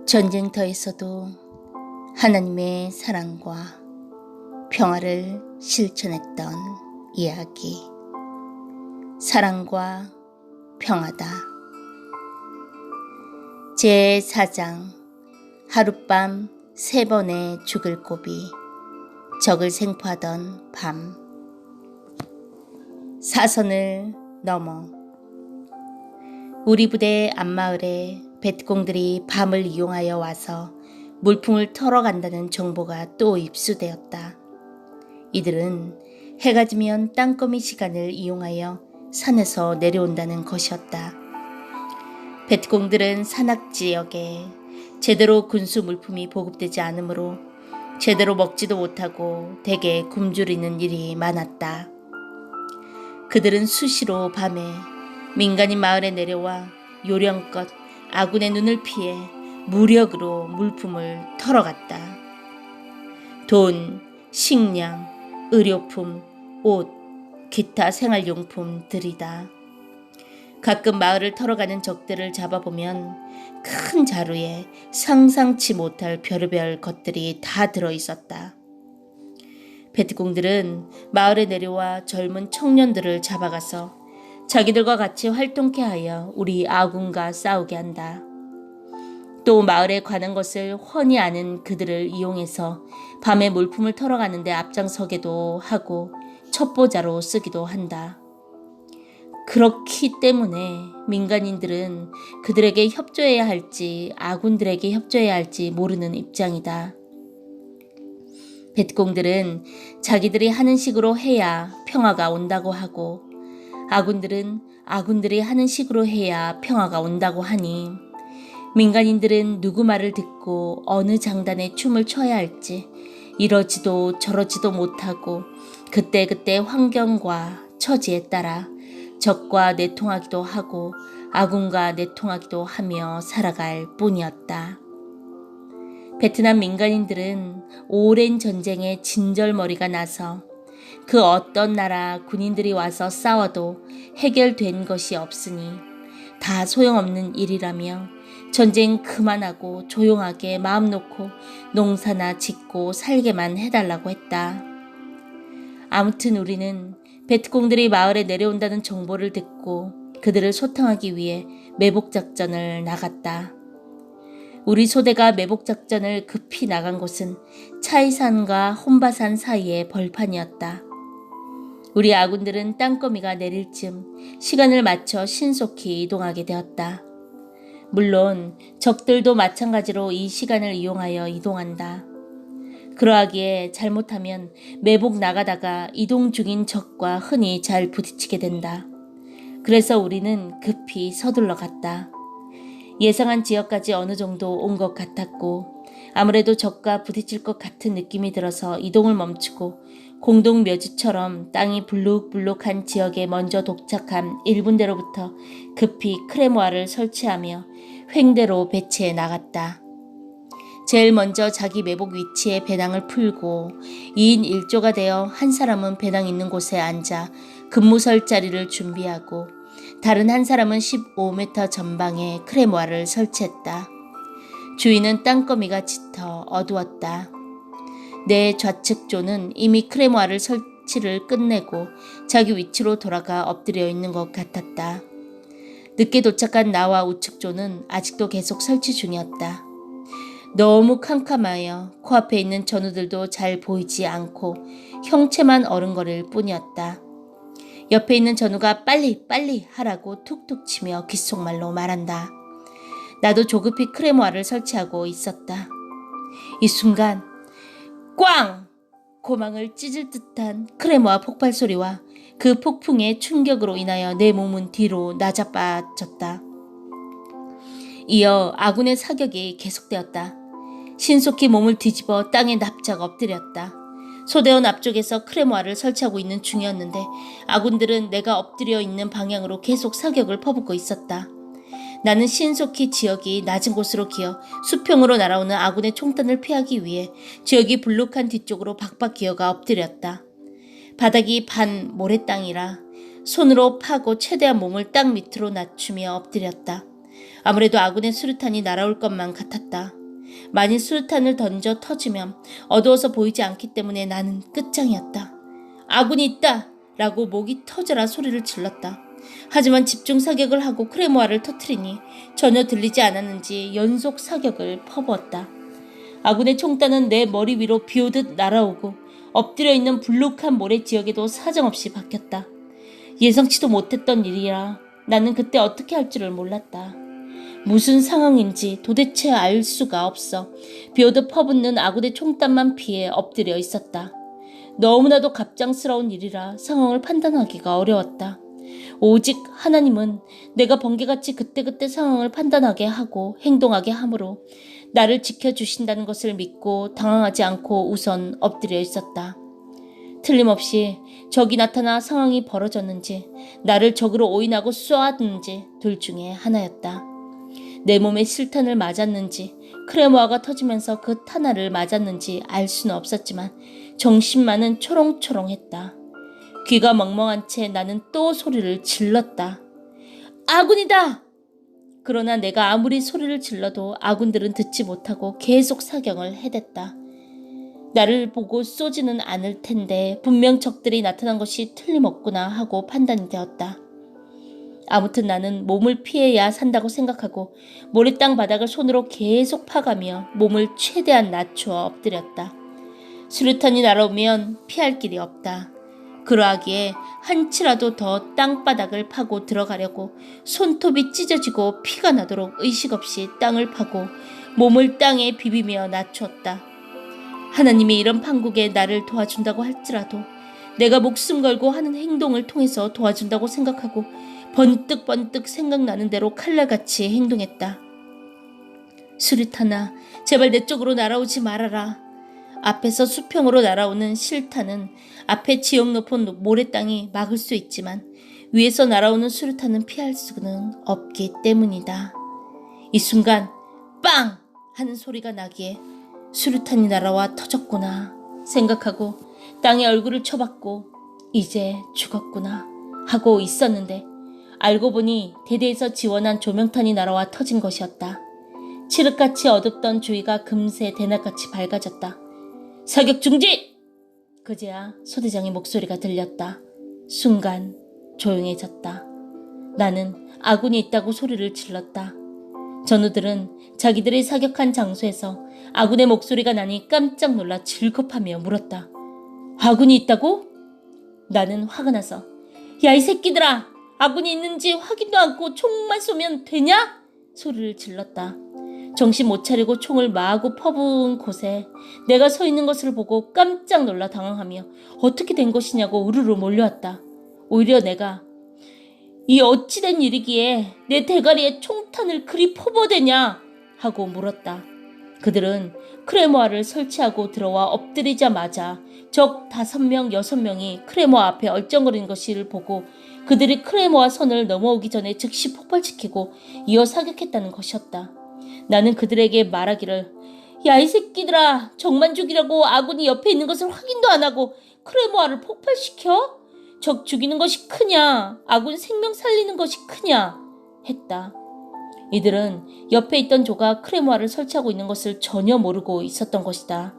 전쟁터에서도 하나님의 사랑과 평화를 실천했던 이야기. 사랑과 평화다. 제4장. 하룻밤 3번의 죽을 고비. 적을 생포하던 밤. 사선을 넘어. 우리 부대 앞마을에 뱃공들이 밤을 이용하여 와서 물품을 털어간다는 정보가 또 입수되었다. 이들은 해가 지면 땅거미 시간을 이용하여 산에서 내려온다는 것이었다. 뱃공들은 산악지역에 제대로 군수 물품이 보급되지 않으므로 제대로 먹지도 못하고 대개 굶주리는 일이 많았다. 그들은 수시로 밤에 민간인 마을에 내려와 요령껏 아군의 눈을 피해 무력으로 물품을 털어갔다. 돈, 식량, 의료품, 옷, 기타 생활용품들이다. 가끔 마을을 털어가는 적들을 잡아보면 큰 자루에 상상치 못할 별의별 것들이 다 들어있었다. 베트공들은 마을에 내려와 젊은 청년들을 잡아가서 자기들과 같이 활동케 하여 우리 아군과 싸우게 한다. 또 마을에 관한 것을 훤히 아는 그들을 이용해서 밤에 물품을 털어가는데 앞장서기도 하고 첩보자로 쓰기도 한다. 그렇기 때문에 민간인들은 그들에게 협조해야 할지 아군들에게 협조해야 할지 모르는 입장이다. 뱃공들은 자기들이 하는 식으로 해야 평화가 온다고 하고 아군들은 아군들이 하는 식으로 해야 평화가 온다고 하니 민간인들은 누구 말을 듣고 어느 장단에 춤을 춰야 할지 이러지도 저러지도 못하고 그때그때 환경과 처지에 따라 적과 내통하기도 하고 아군과 내통하기도 하며 살아갈 뿐이었다. 베트남 민간인들은 오랜 전쟁에 진절머리가 나서 그 어떤 나라 군인들이 와서 싸워도 해결된 것이 없으니 다 소용없는 일이라며 전쟁 그만하고 조용하게 마음 놓고 농사나 짓고 살게만 해달라고 했다. 아무튼 우리는 베트공들이 마을에 내려온다는 정보를 듣고 그들을 소탕하기 위해 매복작전을 나갔다. 우리 소대가 매복작전을 급히 나간 곳은 차이산과 혼바산 사이의 벌판이었다. 우리 아군들은 땅거미가 내릴 즈음 시간을 맞춰 신속히 이동하게 되었다. 물론 적들도 마찬가지로 이 시간을 이용하여 이동한다. 그러하기에 잘못하면 매복 나가다가 이동 중인 적과 흔히 잘 부딪히게 된다. 그래서 우리는 급히 서둘러 갔다. 예상한 지역까지 어느 정도 온 것 같았고 아무래도 적과 부딪힐 것 같은 느낌이 들어서 이동을 멈추고 공동묘지처럼 땅이 불룩불룩한 지역에 먼저 도착한 1분대로부터 급히 크레모아를 설치하며 횡대로 배치해 나갔다. 제일 먼저 자기 매복 위치에 배낭을 풀고 2인 1조가 되어 한 사람은 배낭 있는 곳에 앉아 근무설 자리를 준비하고 다른 한 사람은 15m 전방에 크레모아를 설치했다. 주위는 땅거미가 짙어 어두웠다. 내 좌측 조는 이미 크레모아를 설치를 끝내고 자기 위치로 돌아가 엎드려 있는 것 같았다. 늦게 도착한 나와 우측 조는 아직도 계속 설치 중이었다. 너무 캄캄하여 코앞에 있는 전우들도 잘 보이지 않고 형체만 어른거릴 뿐이었다. 옆에 있는 전우가 빨리 하라고 툭툭 치며 귓속말로 말한다. 나도 조급히 크레모아를 설치하고 있었다. 이 순간 꽝! 고망을 찢을 듯한 크레모아 폭발 소리와 그 폭풍의 충격으로 인하여 내 몸은 뒤로 나자빠졌다. 이어 아군의 사격이 계속되었다. 신속히 몸을 뒤집어 땅에 납작 엎드렸다. 소대원 앞쪽에서 크레모아를 설치하고 있는 중이었는데 아군들은 내가 엎드려 있는 방향으로 계속 사격을 퍼붓고 있었다. 나는 신속히 지역이 낮은 곳으로 기어 수평으로 날아오는 아군의 총탄을 피하기 위해 지역이 불룩한 뒤쪽으로 박박 기어가 엎드렸다. 바닥이 반 모래땅이라 손으로 파고 최대한 몸을 땅 밑으로 낮추며 엎드렸다. 아무래도 아군의 수류탄이 날아올 것만 같았다. 만일 수류탄을 던져 터지면 어두워서 보이지 않기 때문에 나는 끝장이었다. 아군이 있다! 라고 목이 터져라 소리를 질렀다. 하지만 집중 사격을 하고 크레모아를 터뜨리니 전혀 들리지 않았는지 연속 사격을 퍼부었다. 아군의 총단은 내 머리 위로 비오듯 날아오고 엎드려 있는 불룩한 모래 지역에도 사정없이 박혔다. 예상치도 못했던 일이라 나는 그때 어떻게 할 줄을 몰랐다. 무슨 상황인지 도대체 알 수가 없어 비오듯 퍼붓는 아군의 총단만 피해 엎드려 있었다. 너무나도 갑작스러운 일이라 상황을 판단하기가 어려웠다. 오직 하나님은 내가 번개같이 그때그때 상황을 판단하게 하고 행동하게 하므로 나를 지켜주신다는 것을 믿고 당황하지 않고 우선 엎드려 있었다. 틀림없이 적이 나타나 상황이 벌어졌는지 나를 적으로 오인하고 쏘았는지 둘 중에 하나였다. 내 몸에 실탄을 맞았는지 크레모아가 터지면서 그 탄알을 맞았는지 알 수는 없었지만 정신만은 초롱초롱했다. 귀가 멍멍한 채 나는 또 소리를 질렀다. 아군이다! 그러나 내가 아무리 소리를 질러도 아군들은 듣지 못하고 계속 사격을 해댔다. 나를 보고 쏘지는 않을 텐데 분명 적들이 나타난 것이 틀림없구나 하고 판단이 되었다. 아무튼 나는 몸을 피해야 산다고 생각하고 모래땅 바닥을 손으로 계속 파가며 몸을 최대한 낮추어 엎드렸다. 수류탄이 날아오면 피할 길이 없다. 그러하기에 한치라도 더 땅바닥을 파고 들어가려고 손톱이 찢어지고 피가 나도록 의식 없이 땅을 파고 몸을 땅에 비비며 낮추었다. 하나님이 이런 판국에 나를 도와준다고 할지라도 내가 목숨 걸고 하는 행동을 통해서 도와준다고 생각하고 번뜩번뜩 생각나는 대로 칼날같이 행동했다. 수류탄아, 제발 내 쪽으로 날아오지 말아라. 앞에서 수평으로 날아오는 실탄은 앞에 지역 높은 모래땅이 막을 수 있지만 위에서 날아오는 수류탄은 피할 수는 없기 때문이다. 이 순간 빵! 하는 소리가 나기에 수류탄이 날아와 터졌구나 생각하고 땅에 얼굴을 쳐박고 이제 죽었구나 하고 있었는데 알고 보니 대대에서 지원한 조명탄이 날아와 터진 것이었다. 칠흑같이 어둡던 주위가 금세 대낮같이 밝아졌다. 사격 중지! 그제야 소대장의 목소리가 들렸다. 순간 조용해졌다. 나는 아군이 있다고 소리를 질렀다. 전우들은 자기들이 사격한 장소에서 아군의 목소리가 나니 깜짝 놀라 질겁하며 물었다. 아군이 있다고? 나는 화가 나서 야, 이 새끼들아! 아군이 있는지 확인도 않고 총만 쏘면 되냐? 소리를 질렀다. 정신 못 차리고 총을 마구 퍼부은 곳에 내가 서 있는 것을 보고 깜짝 놀라 당황하며 어떻게 된 것이냐고 우르르 몰려왔다. 오히려 내가 이 어찌된 일이기에 내 대가리에 총탄을 그리 퍼부어대냐 하고 물었다. 그들은 크레모아를 설치하고 들어와 엎드리자마자 적 5명, 6명이 크레모아 앞에 얼쩡거리는 것을 보고 그들이 크레모아 선을 넘어오기 전에 즉시 폭발시키고 이어 사격했다는 것이었다. 나는 그들에게 말하기를 야, 이 새끼들아, 적만 죽이려고 아군이 옆에 있는 것을 확인도 안 하고 크레모아를 폭발시켜? 적 죽이는 것이 크냐? 아군 생명 살리는 것이 크냐? 했다. 이들은 옆에 있던 조가 크레모아를 설치하고 있는 것을 전혀 모르고 있었던 것이다.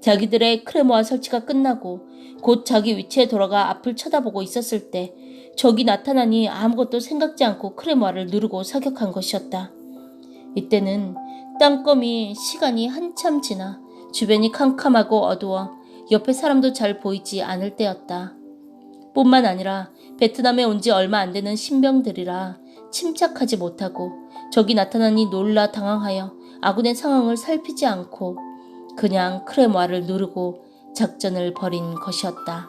자기들의 크레모아 설치가 끝나고 곧 자기 위치에 돌아가 앞을 쳐다보고 있었을 때 적이 나타나니 아무것도 생각지 않고 크레모아를 누르고 사격한 것이었다. 이때는 땅거미 시간이 한참 지나 주변이 캄캄하고 어두워 옆에 사람도 잘 보이지 않을 때였다. 뿐만 아니라 베트남에 온 지 얼마 안 되는 신병들이라 침착하지 못하고 적이 나타나니 놀라 당황하여 아군의 상황을 살피지 않고 그냥 크레모아를 누르고 작전을 벌인 것이었다.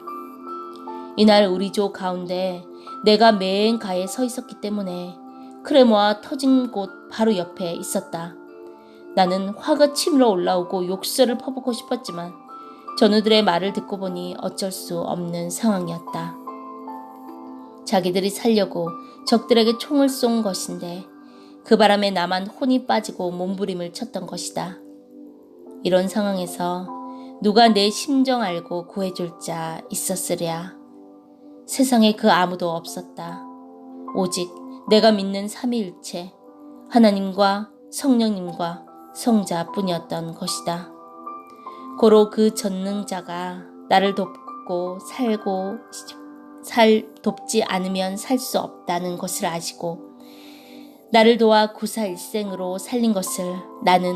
이날 우리 조 가운데 내가 맨 가에 서 있었기 때문에 크레모아 터진 곳 바로 옆에 있었다. 나는 화가 치밀어 올라오고 욕설을 퍼붓고 싶었지만 전우들의 말을 듣고 보니 어쩔 수 없는 상황이었다. 자기들이 살려고 적들에게 총을 쏜 것인데 그 바람에 나만 혼이 빠지고 몸부림을 쳤던 것이다. 이런 상황에서 누가 내 심정 알고 구해줄 자 있었으랴. 세상에 그 아무도 없었다. 오직 내가 믿는 삼위일체, 하나님과 성령님과 성자뿐이었던 것이다. 고로 그 전능자가 나를 돕지 않으면 살 수 없다는 것을 아시고 나를 도와 구사일생으로 살린 것을 나는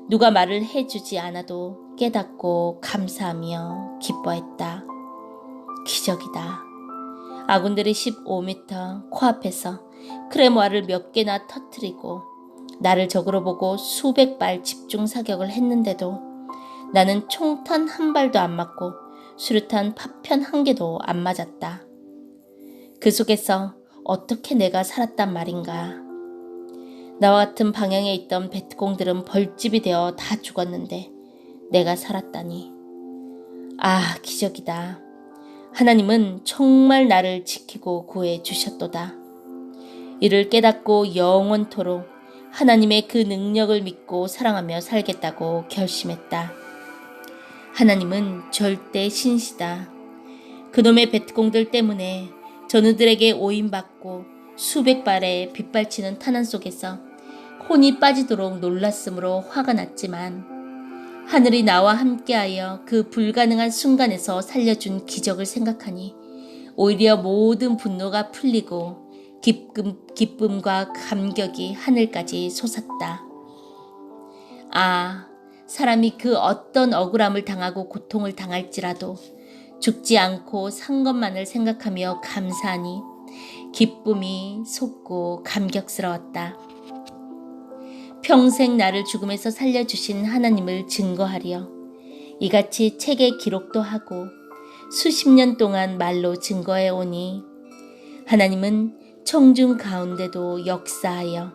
누가 말을 해주지 않아도 깨닫고 감사하며 기뻐했다. 기적이다. 아군들이 15m 코앞에서 크레모아를 몇 개나 터뜨리고 나를 적으로 보고 수백 발 집중 사격을 했는데도 나는 총탄 한 발도 안 맞고 수류탄 파편 한 개도 안 맞았다. 그 속에서 어떻게 내가 살았단 말인가. 나와 같은 방향에 있던 베트공들은 벌집이 되어 다 죽었는데 내가 살았다니. 아, 기적이다. 하나님은 정말 나를 지키고 구해 주셨도다. 이를 깨닫고 영원토록 하나님의 그 능력을 믿고 사랑하며 살겠다고 결심했다. 하나님은 절대 신시다. 그놈의 베트공들 때문에 전우들에게 오인받고 수백 발의 빗발치는 탄환 속에서 혼이 빠지도록 놀랐으므로 화가 났지만 하늘이 나와 함께하여 그 불가능한 순간에서 살려준 기적을 생각하니 오히려 모든 분노가 풀리고 기쁨과 감격이 하늘까지 솟았다. 아, 사람이 그 어떤 억울함을 당하고 고통을 당할지라도 죽지 않고 산 것만을 생각하며 감사하니 기쁨이 솟고 감격스러웠다. 평생 나를 죽음에서 살려주신 하나님을 증거하려 이같이 책에 기록도 하고 수십 년 동안 말로 증거해 오니 하나님은 청중 가운데도 역사하여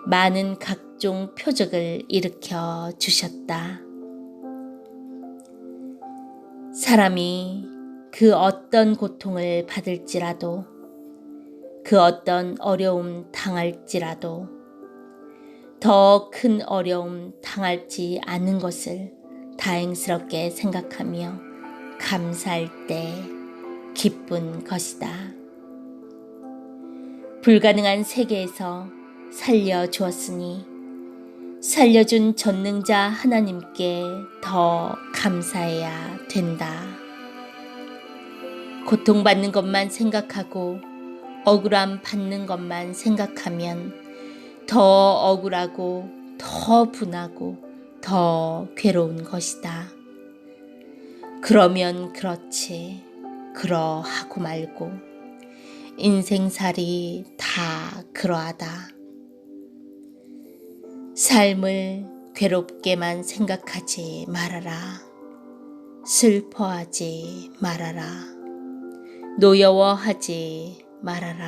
많은 각종 표적을 일으켜 주셨다. 사람이 그 어떤 고통을 받을지라도 그 어떤 어려움 당할지라도 더 큰 어려움 당할지 않은 것을 다행스럽게 생각하며 감사할 때 기쁜 것이다. 불가능한 세계에서 살려주었으니 살려준 전능자 하나님께 더 감사해야 된다. 고통받는 것만 생각하고 억울함 받는 것만 생각하면 더 억울하고 더 분하고 더 괴로운 것이다. 그러면 그렇지, 그러하고 말고 인생살이 다 그러하다. 삶을 괴롭게만 생각하지 말아라. 슬퍼하지 말아라. 노여워하지 말아라.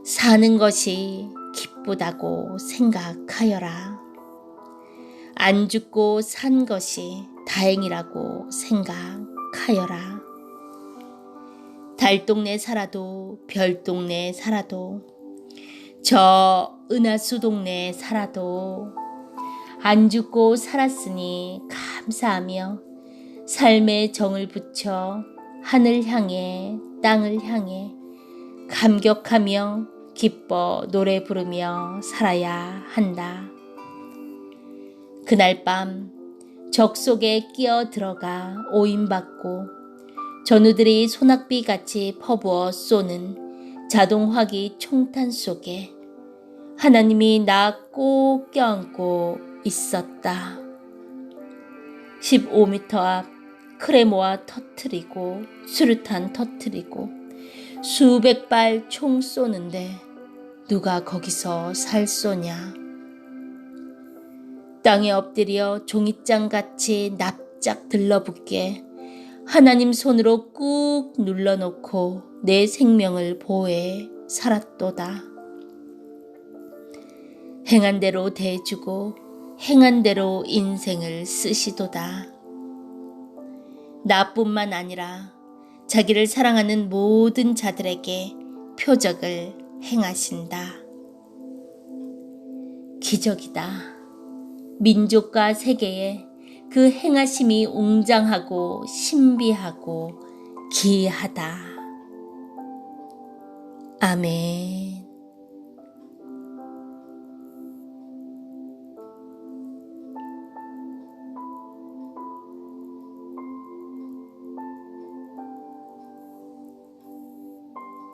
사는 것이 기쁘다고 생각하여라. 안 죽고 산 것이 다행이라고 생각하여라. 달동네 살아도 별동네 살아도 저 은하수 동네에 살아도 안 죽고 살았으니 감사하며 삶의 정을 붙여 하늘 향해 땅을 향해 감격하며 기뻐 노래 부르며 살아야 한다. 그날 밤 적 속에 끼어 들어가 오인받고 전우들이 소낙비같이 퍼부어 쏘는 자동화기 총탄 속에 하나님이 나 꼭 껴안고 있었다. 15m 앞 크레모아 터트리고 수류탄 터트리고 수백 발 총 쏘는데 누가 거기서 살 쏘냐. 땅에 엎드려 종잇장같이 납작 들러붙게 하나님 손으로 꾹 눌러놓고 내 생명을 보호해 살았도다. 행한 대로 대주고 행한 대로 인생을 쓰시도다. 나뿐만 아니라 자기를 사랑하는 모든 자들에게 표적을 행하신다. 기적이다. 민족과 세계에 그 행하심이 웅장하고 신비하고 기이하다. 아멘.